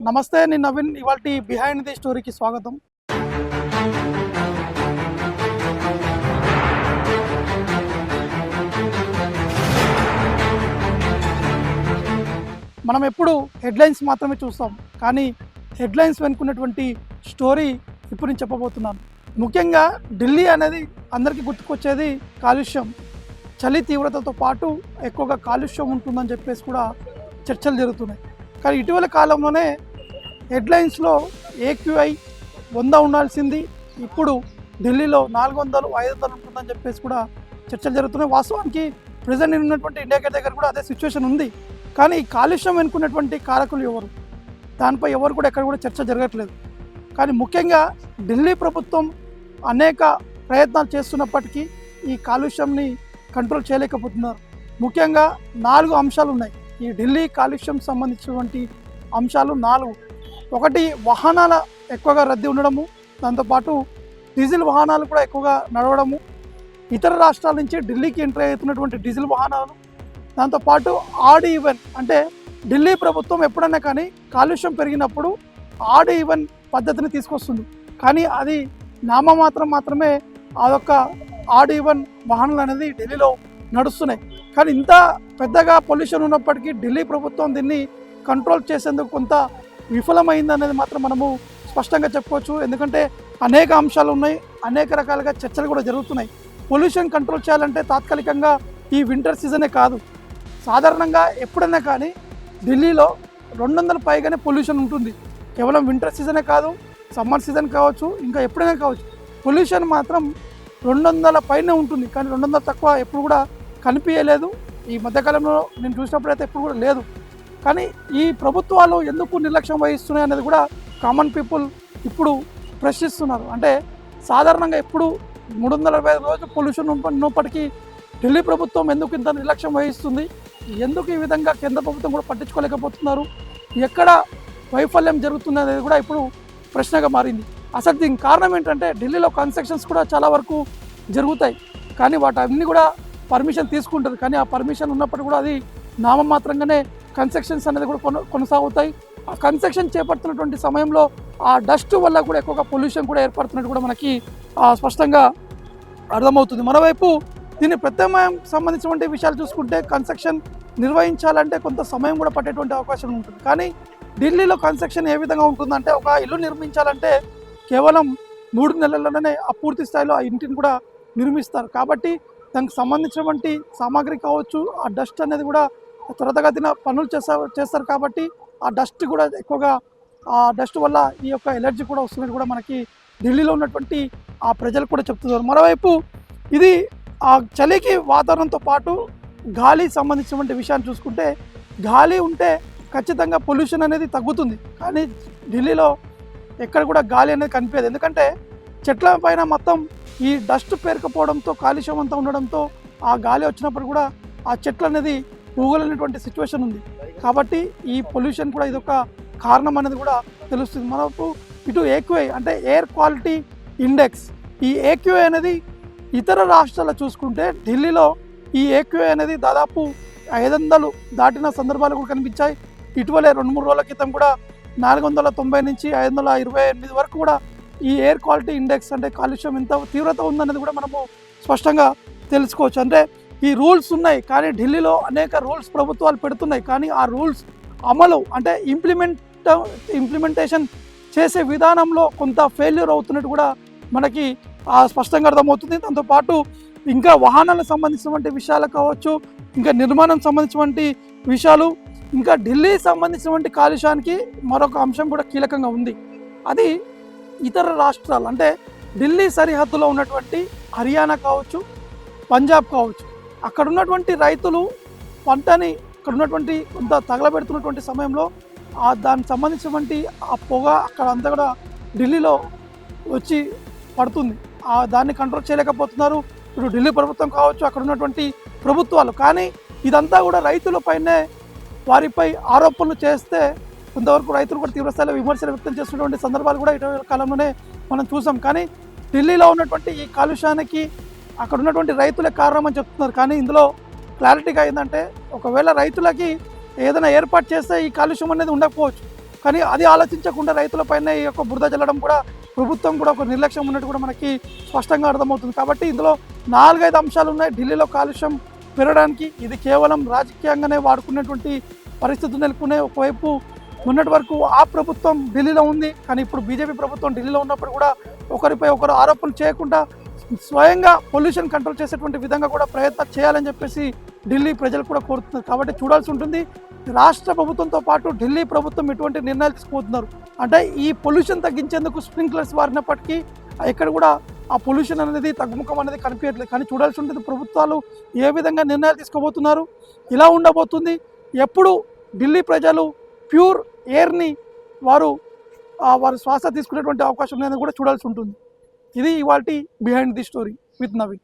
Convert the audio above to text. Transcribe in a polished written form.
నమస్తే, నేను నవీన్. ఇవాల్టి బిహైండ్ ది స్టోరీకి స్వాగతం. మనం ఎప్పుడు హెడ్లైన్స్ మాత్రమే చూస్తాం, కానీ హెడ్లైన్స్ వెనుకున్నటువంటి స్టోరీ ఇప్పుడు నేను చెప్పబోతున్నాను. ముఖ్యంగా ఢిల్లీ అనేది అందరికీ గుర్తుకొచ్చేది కాలుష్యం. చలి తీవ్రతతో పాటు ఎక్కువగా కాలుష్యం ఉంటుందని చెప్పేసి కూడా చర్చలు జరుగుతున్నాయి. కానీ ఇటీవల కాలంలోనే హెడ్లైన్స్లో AQI 100 ఉండాల్సింది ఇప్పుడు ఢిల్లీలో 400, 500 ఉంటుందని చెప్పేసి కూడా చర్చలు జరుగుతున్నాయి. వాస్తవానికి ప్రజెంట్ ఉన్నటువంటి ఇండియా గేట్ దగ్గర కూడా అదే సిచ్యువేషన్ ఉంది. కానీ ఈ కాలుష్యం వెనుకున్నటువంటి కారకులు ఎవరు, దానిపై ఎవరు కూడా ఎక్కడ కూడా చర్చ జరగట్లేదు. కానీ ముఖ్యంగా ఢిల్లీ ప్రభుత్వం అనేక ప్రయత్నాలు చేస్తున్నప్పటికీ ఈ కాలుష్యంని కంట్రోల్ చేయలేకపోతున్నారు. ముఖ్యంగా 4 అంశాలు ఉన్నాయి ఈ ఢిల్లీ కాలుష్యం సంబంధించినటువంటి అంశాలు 4. ఒకటి, వాహనాల ఎక్కువగా రద్దీ ఉండడము, దాంతోపాటు డీజిల్ వాహనాలు కూడా ఎక్కువగా నడవడము, ఇతర రాష్ట్రాల నుంచి ఢిల్లీకి ఎంటర్ అవుతున్నటువంటి డీజిల్ వాహనాలు, దాంతోపాటు ఆడ్ ఈవెన్ అంటే ఢిల్లీ ప్రభుత్వం ఎప్పుడైనా కానీ కాలుష్యం పెరిగినప్పుడు ఆడ్ ఈవెన్ పద్ధతిని తీసుకొస్తుంది. కానీ అది మాత్రమే అదొక ఆడ్ ఈవెన్ వాహనాలు అనేది ఢిల్లీలో నడుస్తున్నాయి. కానీ ఇంత పెద్దగా పొల్యూషన్ ఉన్నప్పటికీ ఢిల్లీ ప్రభుత్వం దీన్ని కంట్రోల్ చేసేందుకు కొంత విఫలమైంది అనేది మాత్రం మనము స్పష్టంగా చెప్పుకోవచ్చు. ఎందుకంటే అనేక అంశాలు ఉన్నాయి, అనేక రకాలుగా చర్చలు కూడా జరుగుతున్నాయి. పొల్యూషన్ కంట్రోల్ చేయాలంటే తాత్కాలికంగా ఈ వింటర్ సీజనే కాదు, సాధారణంగా ఎప్పుడైనా కానీ ఢిల్లీలో 200 పైగానే పొల్యూషన్ ఉంటుంది. కేవలం వింటర్ సీజనే కాదు, సమ్మర్ సీజన్ కావచ్చు, ఇంకా ఎప్పుడైనా కావచ్చు, పొల్యూషన్ మాత్రం 200 పైనే ఉంటుంది. కానీ 200 తక్కువ ఎప్పుడు కూడా కనిపించలేదు. ఈ మధ్యకాలంలో నేను చూసినప్పుడైతే ఎప్పుడు కూడా లేదు. కానీ ఈ ప్రభుత్వాలు ఎందుకు నిర్లక్ష్యం వహిస్తున్నాయి అనేది కూడా కామన్ పీపుల్ ఇప్పుడు ప్రశ్నిస్తున్నారు. అంటే సాధారణంగా ఎప్పుడు 365 రోజులు పొల్యూషన్ ఉన్నప్పటికీ ఢిల్లీ ప్రభుత్వం ఎందుకు ఇంత నిర్లక్ష్యం వహిస్తుంది, ఎందుకు ఈ విధంగా కేంద్ర ప్రభుత్వం కూడా పట్టించుకోలేకపోతున్నారు, ఎక్కడ వైఫల్యం జరుగుతుంది అనేది కూడా ఇప్పుడు ప్రశ్నగా మారింది. అసలు దీనికి కారణం ఏంటంటే ఢిల్లీలో కన్స్ట్రక్షన్స్ కూడా చాలా వరకు జరుగుతాయి, కానీ వాటన్ని కూడా పర్మిషన్ తీసుకుంటారు. కానీ ఆ పర్మిషన్ ఉన్నప్పుడు కూడా అది నామమాత్రంగానే కన్స్ట్రక్షన్స్ అనేది కూడా కొనసాగుతాయి. ఆ కన్స్ట్రక్షన్ చేపడుతున్నటువంటి సమయంలో ఆ డస్ట్ వల్ల కూడా ఎక్కువగా పొల్యూషన్ కూడా ఏర్పడుతున్నట్టు కూడా మనకి స్పష్టంగా అర్థమవుతుంది. మరోవైపు దీని ప్రత్యామ్నాయం సంబంధించినటువంటి విషయాలు చూసుకుంటే కన్స్ట్రక్షన్ నిర్వహించాలంటే కొంత సమయం కూడా పట్టేటువంటి అవకాశం ఉంటుంది. కానీ ఢిల్లీలో కన్స్ట్రక్షన్ ఏ విధంగా ఉంటుందంటే ఒక ఇల్లు నిర్మించాలంటే కేవలం 3 నెలల్లోనే ఆ పూర్తి స్థాయిలో ఆ ఇంటిని కూడా నిర్మిస్తారు. కాబట్టి దానికి సంబంధించినటువంటి సామాగ్రి కావచ్చు, ఆ డస్ట్ అనేది కూడా త్వరితగతిన పనులు చేస్తారు. కాబట్టి ఆ డస్ట్ కూడా ఎక్కువగా ఆ డస్ట్ వల్ల ఈ యొక్క ఎలర్జీ కూడా వస్తున్నట్టు కూడా మనకి ఢిల్లీలో ఉన్నటువంటి ఆ ప్రజలు కూడా చెప్తున్నారు. మరోవైపు ఇది ఆ చలికి వాతావరణంతో పాటు గాలి సంబంధించినటువంటి విషయాన్ని చూసుకుంటే గాలి ఉంటే ఖచ్చితంగా పొల్యూషన్ అనేది తగ్గుతుంది. కానీ ఢిల్లీలో ఎక్కడ కూడా గాలి అనేది కనిపించదు. ఎందుకంటే చెట్ల పైన మొత్తం ఈ డస్ట్ పేరుకపోవడంతో కాలుష్యం అంతా ఉండడంతో ఆ గాలి వచ్చినప్పుడు కూడా ఆ చెట్లు అనేది ఊగలేనటువంటి సిచ్యువేషన్ ఉంది. కాబట్టి ఈ పొల్యూషన్ కూడా ఇదొక కారణం అనేది కూడా తెలుస్తుంది. మనకు ఇటు AQI అంటే ఎయిర్ క్వాలిటీ ఇండెక్స్, ఈ AQI అనేది ఇతర రాష్ట్రాల్లో చూసుకుంటే ఢిల్లీలో ఈ AQI అనేది దాదాపు 500 దాటిన సందర్భాలు కూడా కనిపించాయి. ఇటీవలే 2-3 రోజుల క్రితం కూడా 490 నుంచి 528 వరకు కూడా ఈ ఎయిర్ క్వాలిటీ ఇండెక్స్ అంటే కాలుష్యం ఎంత తీవ్రత ఉందనేది కూడా మనము స్పష్టంగా తెలుసుకోవచ్చు. అంటే ఈ రూల్స్ ఉన్నాయి, కానీ ఢిల్లీలో అనేక రూల్స్ ప్రభుత్వాలు పెడుతున్నాయి, కానీ ఆ రూల్స్ అమలు అంటే ఇంప్లిమెంటేషన్ చేసే విధానంలో కొంత ఫెయిల్యూర్ అవుతున్నట్టు కూడా మనకి స్పష్టంగా అర్థమవుతుంది. దాంతోపాటు ఇంకా వాహనాలకు సంబంధించినటువంటి విషయాలు కావచ్చు, ఇంకా నిర్మాణం సంబంధించినటువంటి విషయాలు, ఇంకా ఢిల్లీ సంబంధించినటువంటి కాలుష్యానికి మరొక అంశం కూడా కీలకంగా ఉంది. అది ఇతర రాష్ట్రాలు అంటే ఢిల్లీ సరిహద్దులో ఉన్నటువంటి హర్యానా కావచ్చు, పంజాబ్ కావచ్చు, అక్కడ ఉన్నటువంటి రైతులు పంటని అక్కడ ఉన్నటువంటి కొంత తగలబెడుతున్నటువంటి సమయంలో దానికి సంబంధించినటువంటి ఆ పొగ అక్కడ అంతా కూడా ఢిల్లీలో వచ్చి పడుతుంది. దాన్ని కంట్రోల్ చేయలేకపోతున్నారు ఇప్పుడు ఢిల్లీ ప్రభుత్వం కావచ్చు, అక్కడ ఉన్నటువంటి ప్రభుత్వాలు. కానీ ఇదంతా కూడా రైతులపైనే వారిపై ఆరోపణలు చేస్తే కొంతవరకు రైతులు కూడా తీవ్రస్థాయిలో విమర్శలు వ్యక్తం చేస్తున్నటువంటి సందర్భాలు కూడా ఇటీవల కాలంలోనే మనం చూసాం. కానీ ఢిల్లీలో ఉన్నటువంటి ఈ కాలుష్యానికి అక్కడ ఉన్నటువంటి రైతులే కారణం అని చెప్తున్నారు. కానీ ఇందులో క్లారిటీగా ఏంటంటే ఒకవేళ రైతులకి ఏదైనా ఏర్పాటు చేస్తే ఈ కాలుష్యం అనేది ఉండకపోవచ్చు. కానీ అది ఆలోచించకుండా రైతులపైన ఈ యొక్క బురద చల్లడం కూడా ప్రభుత్వం కూడా ఒక నిర్లక్ష్యం ఉన్నట్టు కూడా మనకి స్పష్టంగా అర్థమవుతుంది. కాబట్టి ఇందులో 4-5 అంశాలు ఉన్నాయి ఢిల్లీలో కాలుష్యం పెరగడానికి. ఇది కేవలం రాజకీయంగానే వాడుకునేటువంటి పరిస్థితులు నెలకొనే. ఒకవైపు మొన్నటి వరకు ఆ ప్రభుత్వం ఢిల్లీలో ఉంది, కానీ ఇప్పుడు బీజేపీ ప్రభుత్వం ఢిల్లీలో ఉన్నప్పుడు కూడా ఒకరిపై ఒకరు ఆరోపణలు చేయకుండా స్వయంగా పొల్యూషన్ కంట్రోల్ చేసేటువంటి విధంగా కూడా ప్రయత్నం చేయాలని చెప్పేసి ఢిల్లీ ప్రజలు కూడా కోరుతున్నారు. కాబట్టి చూడాల్సి ఉంటుంది రాష్ట్ర ప్రభుత్వంతో పాటు ఢిల్లీ ప్రభుత్వం ఎటువంటి నిర్ణయాలు తీసుకుపోతున్నారు. అంటే ఈ పొల్యూషన్ తగ్గించేందుకు స్ప్రింక్లర్స్ వారినప్పటికీ ఇక్కడ కూడా ఆ పొల్యూషన్ అనేది తగ్గుముఖం అనేది కనిపించట్లేదు. కానీ చూడాల్సి ఉంటుంది ప్రభుత్వాలు ఏ విధంగా నిర్ణయాలు తీసుకోబోతున్నారు, ఇలా ఉండబోతుంది. ఎప్పుడు ఢిల్లీ ప్రజలు ప్యూర్ ఎయిర్ని వారు శ్వాస తీసుకునేటువంటి అవకాశం ఉందని కూడా చూడాల్సి ఉంటుంది. ఇది ఇవాల్టి behind the story with Naveen.